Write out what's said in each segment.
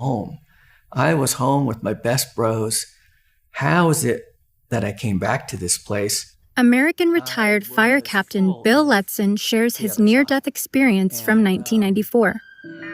home. I was home with my best bros. How is it that I came back to this place? American retired fire captain Bill Letson shares his near-death experience from 1994.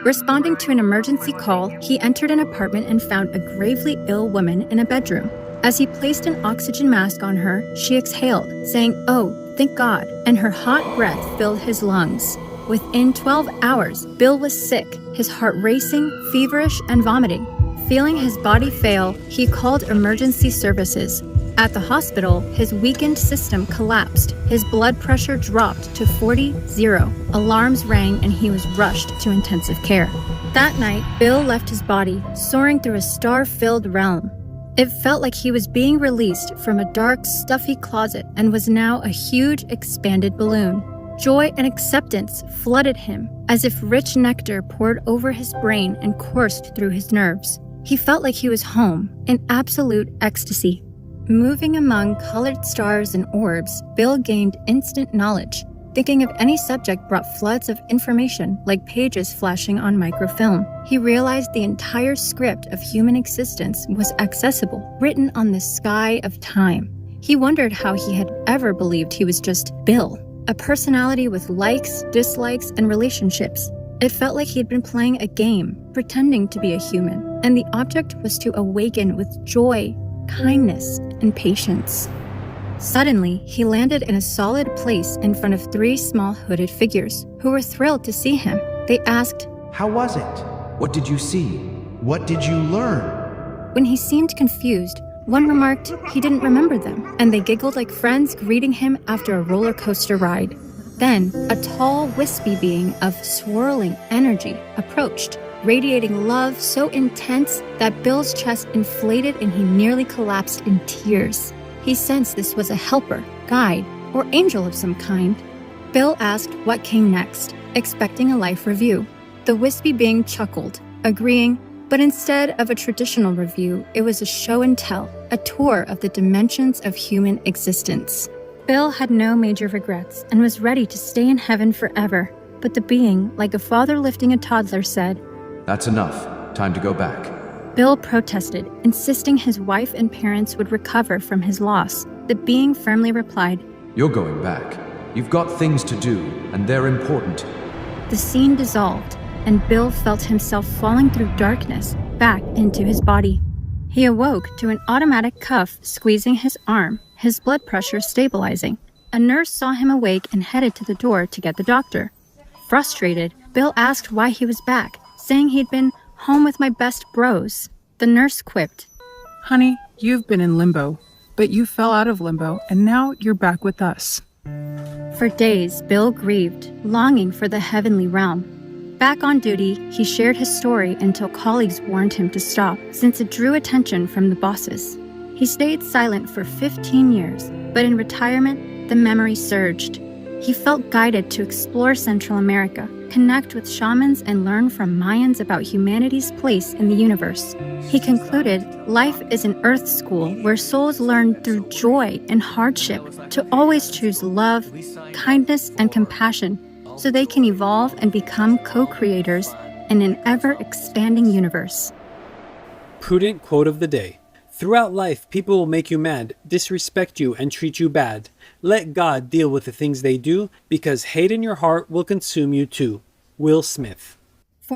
Responding to an emergency call, he entered an apartment and found a gravely ill woman in a bedroom. As he placed an oxygen mask on her, she exhaled, saying, "Oh, thank God," and her hot breath filled his lungs. Within 12 hours, Bill was sick, his heart racing, feverish, and vomiting. Feeling his body fail, he called emergency services. At the hospital, his weakened system collapsed. His blood pressure dropped to 40-0. Alarms rang and he was rushed to intensive care. That night, Bill left his body, soaring through a star-filled realm. It felt like he was being released from a dark, stuffy closet and was now a huge, expanded balloon. Joy and acceptance flooded him, as if rich nectar poured over his brain and coursed through his nerves. He felt like he was home, in absolute ecstasy. Moving among colored stars and orbs, Bill gained instant knowledge. Thinking of any subject brought floods of information, like pages flashing on microfilm. He realized the entire script of human existence was accessible, written on the sky of time. He wondered how he had ever believed he was just Bill, a personality with likes, dislikes, and relationships. It felt like he'd been playing a game, pretending to be a human, and the object was to awaken with joy, kindness, and patience. Suddenly, he landed in a solid place in front of 3 small hooded figures, who were thrilled to see him. They asked, "How was it? What did you see? What did you learn?" When he seemed confused, one remarked he didn't remember them, and they giggled like friends greeting him after a roller coaster ride. Then, a tall, wispy being of swirling energy approached, radiating love so intense that Bill's chest inflated and he nearly collapsed in tears. He sensed this was a helper, guide, or angel of some kind. Bill asked what came next, expecting a life review. The wispy being chuckled, agreeing, but instead of a traditional review, it was a show and tell, a tour of the dimensions of human existence. Bill had no major regrets and was ready to stay in heaven forever, but the being, like a father lifting a toddler, said, "That's enough. Time to go back." Bill protested, insisting his wife and parents would recover from his loss. The being firmly replied, "You're going back. You've got things to do, and they're important." The scene dissolved, and Bill felt himself falling through darkness back into his body. He awoke to an automatic cuff squeezing his arm, his blood pressure stabilizing. A nurse saw him awake and headed to the door to get the doctor. Frustrated, Bill asked why he was back, saying he'd been home with my best bros. The nurse quipped, "Honey, you've been in limbo, but you fell out of limbo, and now you're back with us." For days, Bill grieved, longing for the heavenly realm. Back on duty, he shared his story until colleagues warned him to stop, since it drew attention from the bosses. He stayed silent for 15 years, but in retirement, the memory surged. He felt guided to explore Central America, connect with shamans, and learn from Mayans about humanity's place in the universe. He concluded life is an earth school where souls learn through joy and hardship to always choose love, kindness, and compassion so they can evolve and become co-creators in an ever-expanding universe. Prudent quote of the day. Throughout life, people will make you mad, disrespect you, and treat you bad. Let God deal with the things they do, because hate in your heart will consume you too. Will Smith.